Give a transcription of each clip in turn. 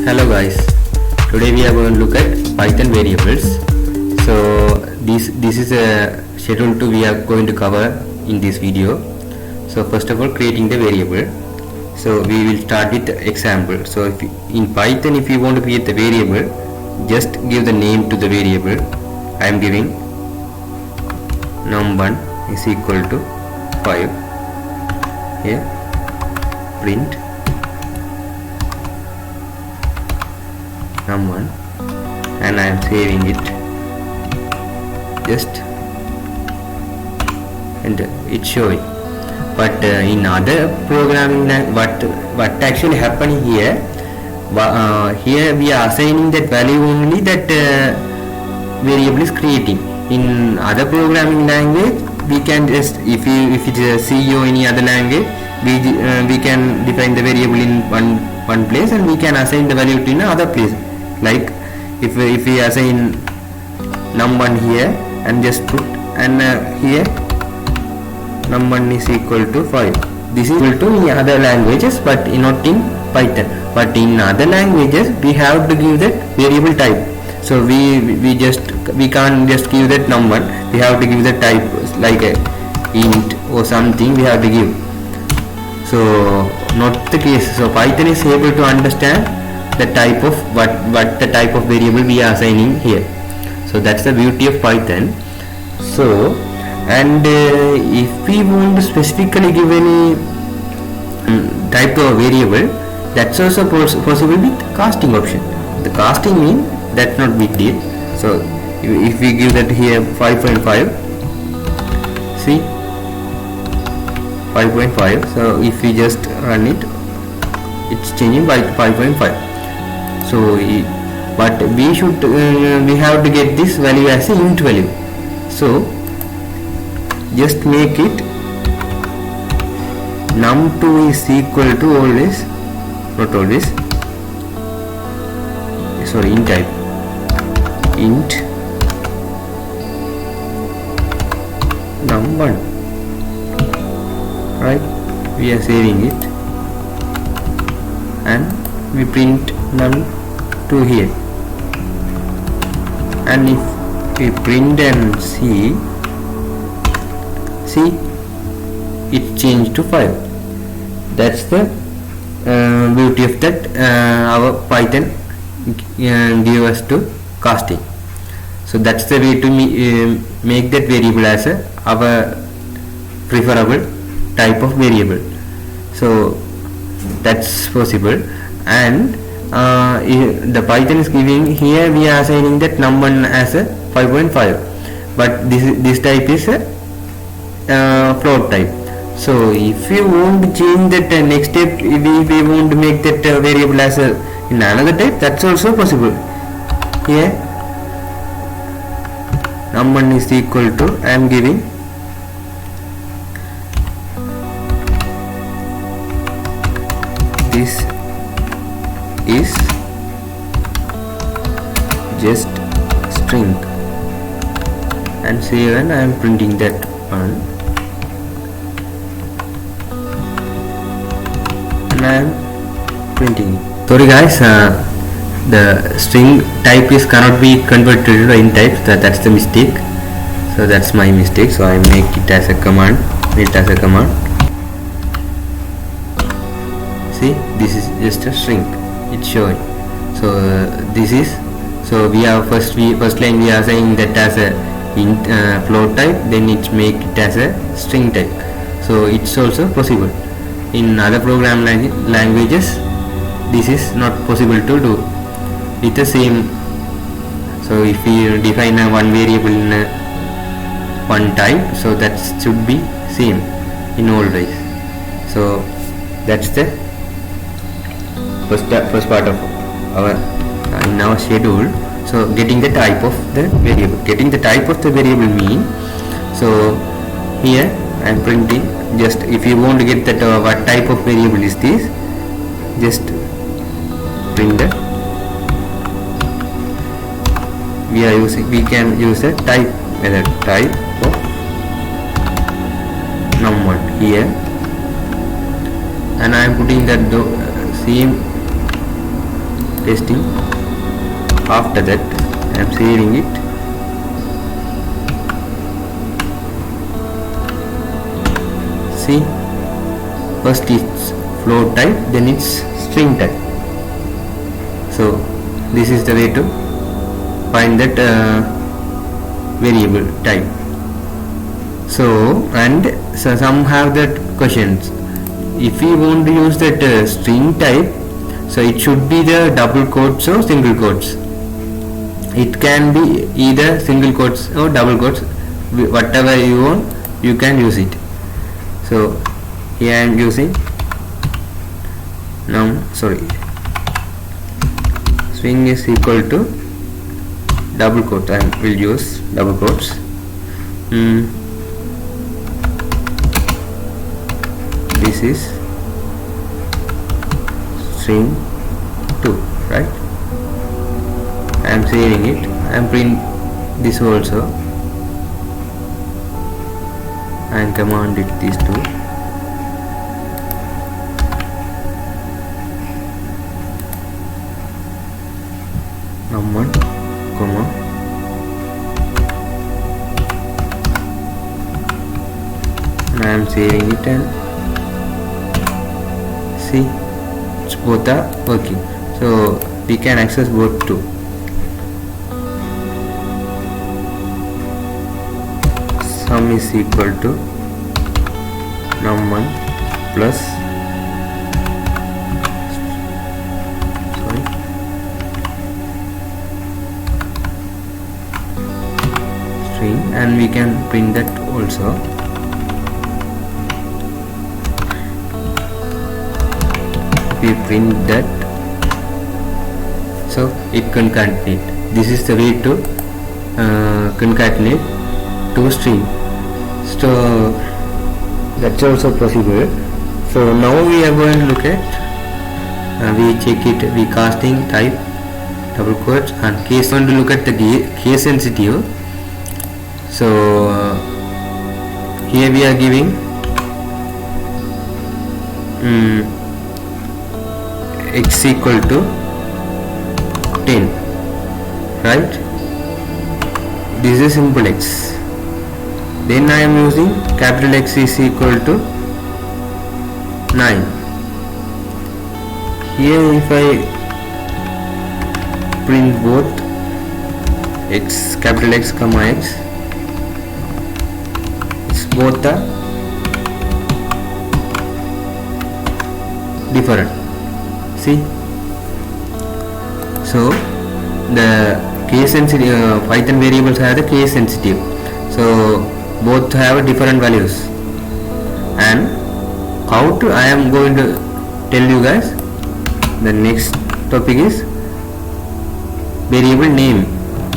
Hello guys, today we are going to look at Python variables. So this is a schedule to we are going to cover in this video. So first of all, creating the variable. So we will start with the example. So in Python, if you want to create the variable, just give the name to the variable. I am giving num1 is equal to 5. Here print num1 and I am saving it. Just and it's showing. But in other programming, what actually happening here? Here we are assigning that value only that variable is creating. In other programming language, we can just if it is a C or any other language, we can define the variable in one place and we can assign the value to another place. Like if we assign num1 here and just put and here num1 is equal to 5. This is equal to in other languages, but not in Python. But in other languages, we have to give that variable type. So we can't just give that num1. We have to give the type like a int or something. We have to give. So not the case. So Python is able to understand the type of what the type of variable we are assigning here. So that's the beauty of Python. So and if we want to specifically give any type of variable, that's also possible with casting option. The casting means that's not big deal. So if we give that here 5.5, see 5.5. so if we just run it, it's changing by 5.5. so but we should we have to get this value as a int value. So just make it num2 is equal to always, not always, sorry, int type, int num1, right? We are saving it and we print num2 here, and if we print and see it changed to 5. That's the beauty of that our Python give us to casting. So that's the way to make that variable as our preferable type of variable. So that's possible. And the Python is giving here, we are assigning that num1 as a 5.5, but this type is a float type. So if you want to change that next step, if we want to make that variable as a in another type, that's also possible. Here num1 is equal to, I am giving this is just string and save, and I am printing that one and I am printing it. Sorry guys, the string type is cannot be converted to int type. That's the mistake. So that's my mistake. So I make it as a command. See, this is just a string. It's showing. So this is, so we have first line we are saying that as a int float type, then it make it as a string type. So it's also possible. In other program languages, this is not possible to do with the same. So if we define a one variable in one type, so that should be same in all ways. So that's the first part of our in our schedule. So getting the type of the variable, mean, so here I am printing. Just if you want to get that what type of variable is this, just print that. We can use a type method, type of num1 here, and I am putting that same pasting. After that I am saving it. See, first it's float type, then it's string type. So this is the way to find that variable type. So, and so some have that questions, if we want to use that string type, so it should be the double quotes or single quotes. It can be either single quotes or double quotes, whatever you want you can use it. So here I am using string is equal to double quote. I will use double quotes. This is string 2, right? I am saving it. I am print this also and command it these two. Num1, comma, and I am saving it, and see, it's both are working. So we can access both too. Sum is equal to num1 plus string, and we can print that also. We print that, so it concatenate. This is the way to concatenate to string. So that's also possible. So now we are going to look at we check it, we casting type double quotes and case. Going to look at the case sensitive. So here we are giving x equal to 10, right? This is simple x. Then I am using capital X is equal to 9. Here if I print both x, capital X comma x, it's both are different. See, so the case sensitive Python variables are the case sensitive, so both have different values. And how to, I am going to tell you guys. The next topic is variable name.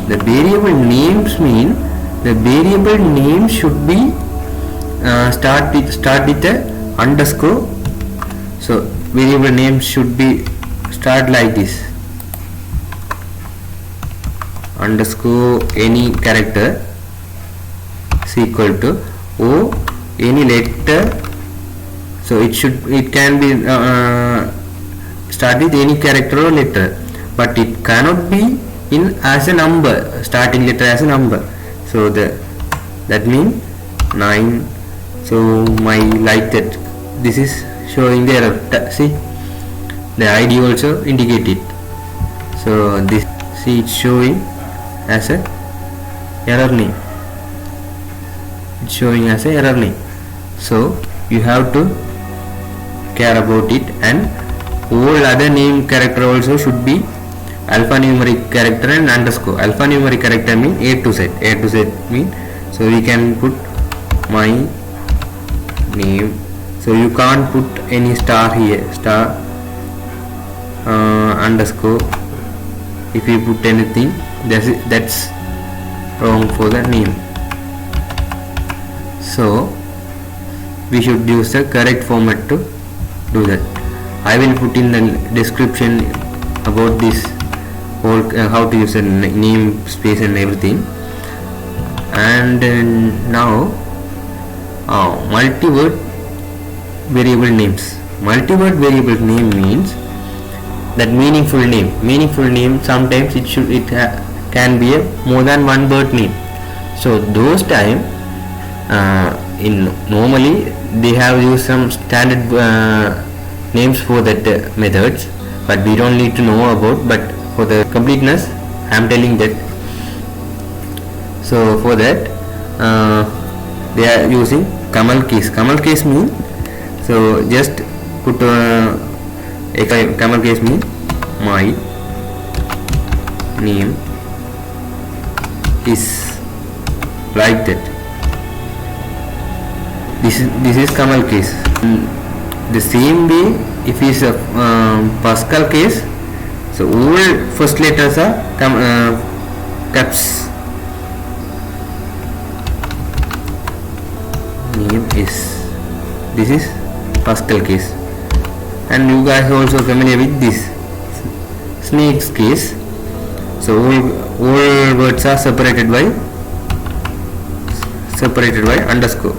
The variable names mean the variable name should be start with a underscore. So variable name should be start like this, underscore any character is equal to o any letter. So it can be start with any character or letter, but it cannot be in as a number, starting letter as a number. So that means 9. So my like that, this is showing the error. See, the ID also indicated. So this, see, it's showing as a error name. It's showing as a error name. So you have to care about it, and all other name character also should be alphanumeric character and underscore. Alphanumeric character mean A to Z. A to Z mean, so we can put my name. So you can't put any star here, star underscore. If you put anything, that's wrong for the name. So we should use the correct format to do that. I will put in the description about this whole how to use a name space and everything. And now multi-word variable names. Multi-word variable name means that meaningful name, sometimes can be a more than one word name. So those time in normally they have used some standard names for that methods, but we don't need to know about, but for the completeness I am telling that. So for that they are using camel case mean, so just put camel case mean my name is like that. This is camel case. The same way, if it is a Pascal case, so all first letters are caps. Name is, this is Pascal case, and you guys are also familiar with this Snake's case. So all words are separated by underscore.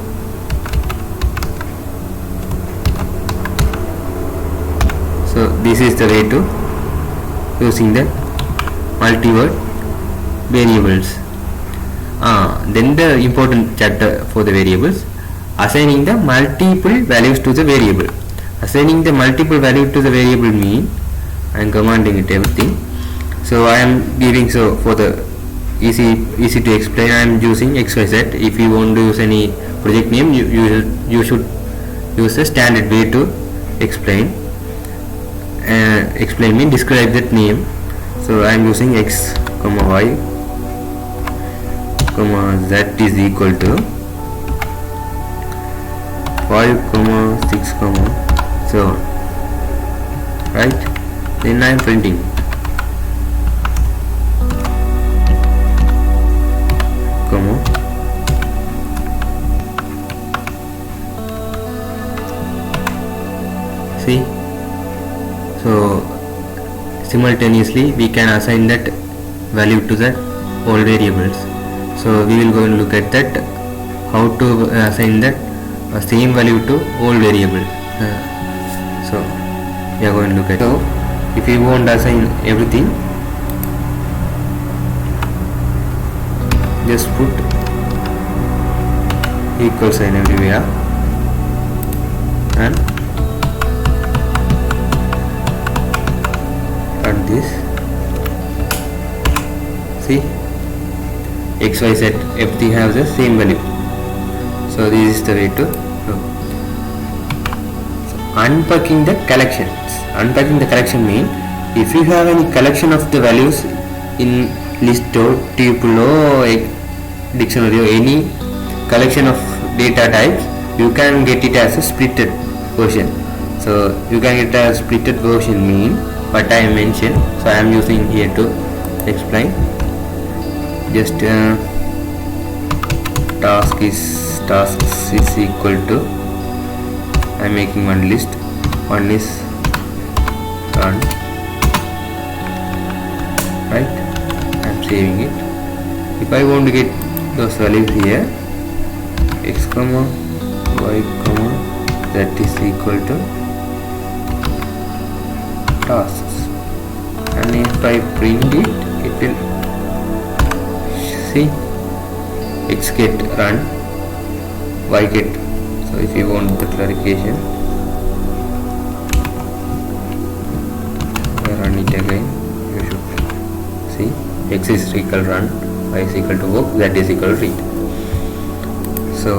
So this is the way to using the multi-word variables. Then the important chapter for the variables, assigning the multiple values to the variable. Assigning the multiple value to the variable mean I am commanding it everything. So I am giving, so for the easy to explain, I am using XYZ. If you want to use any project name, you should use a standard way to explain. Explain mean describe that name. So I am using x comma y comma z is equal to 5 comma 6 comma so on, right? Then I am printing comma see. So simultaneously we can assign that value to the all variables. So we will go and look at that, how to assign that same value to all variables. So we are going to look at. So if you want to assign everything, just put equal sign everywhere and run this. See, XYZ everything has the same value. So this is the way to do. So unpacking the collections. Unpacking the collection means if you have any collection of the values in list or tuple or a dictionary or any collection of data types, you can get it as a splitted version. So you can get a splitted version mean what I mentioned. So I am using here to explain. Just tasks is equal to, I am making one list. One is run, right? I am saving it. If I want to get those values here, x comma y comma z is equal to tasks, and if I print it, it will see x get run, y get. So if you want the clarification, run it again, you should see x is equal run, y is equal to work, z is equal to read. So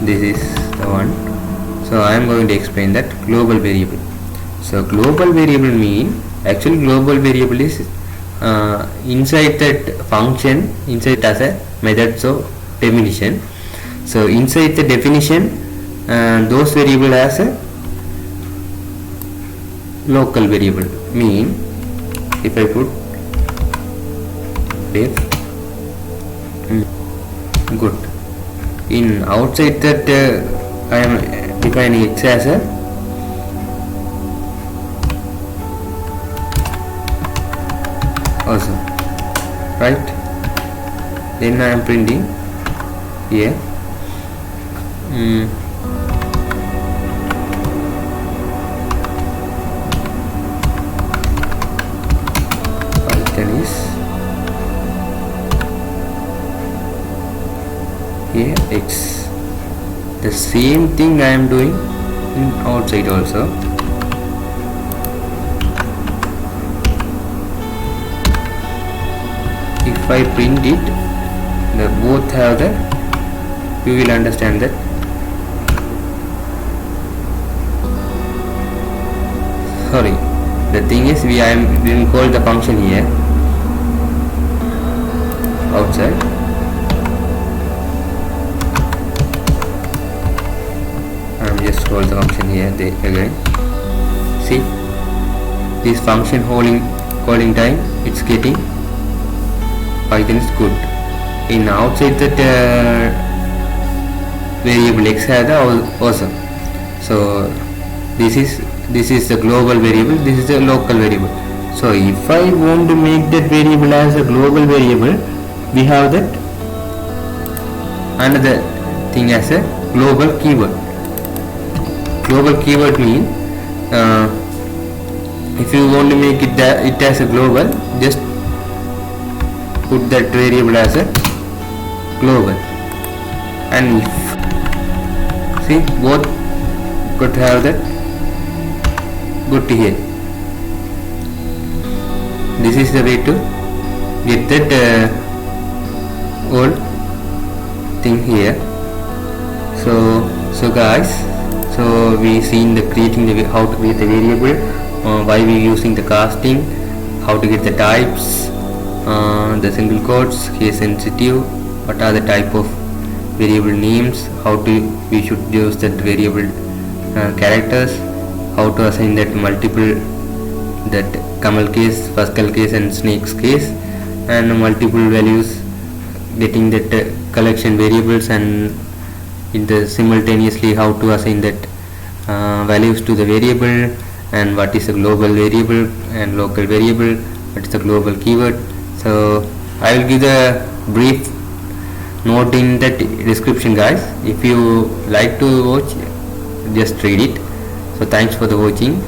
this is the one. So I am going to explain that global variable. So global variable mean, actually global variable is inside that function, inside as a method, so definition. So inside the definition, those variable as a local variable mean, if I put def good, in outside that I am defining x as a also, right? Then I am printing here function is here x. The same thing I am doing in outside also. If I print it, the both have the, you will understand that. Sorry, the thing is we will call the function here outside. Just call the function here again. See, this function calling time, it's getting Python is good. In outside that variable x has also. So this is the global variable, this is the local variable. So if I want to make that variable as a global variable, we have that another thing as a global keyword. Global keyword means if you want to make it as a global, just put that variable as a global, and if see both could have that good here. This is the way to get that old thing here. So guys, so we seen the creating the how to create the variable, why we using the casting, how to get the types, the single quotes, case sensitive, what are the type of variable names, how to we should use that variable characters, how to assign that multiple, that camel case, Pascal case and snakes case, and multiple values, getting that collection variables, and in the simultaneously how to assign that values to the variable, and what is a global variable and local variable, what is the global keyword. So I will give the brief note in that description, guys. If you like to watch, just read it. So thanks for the watching.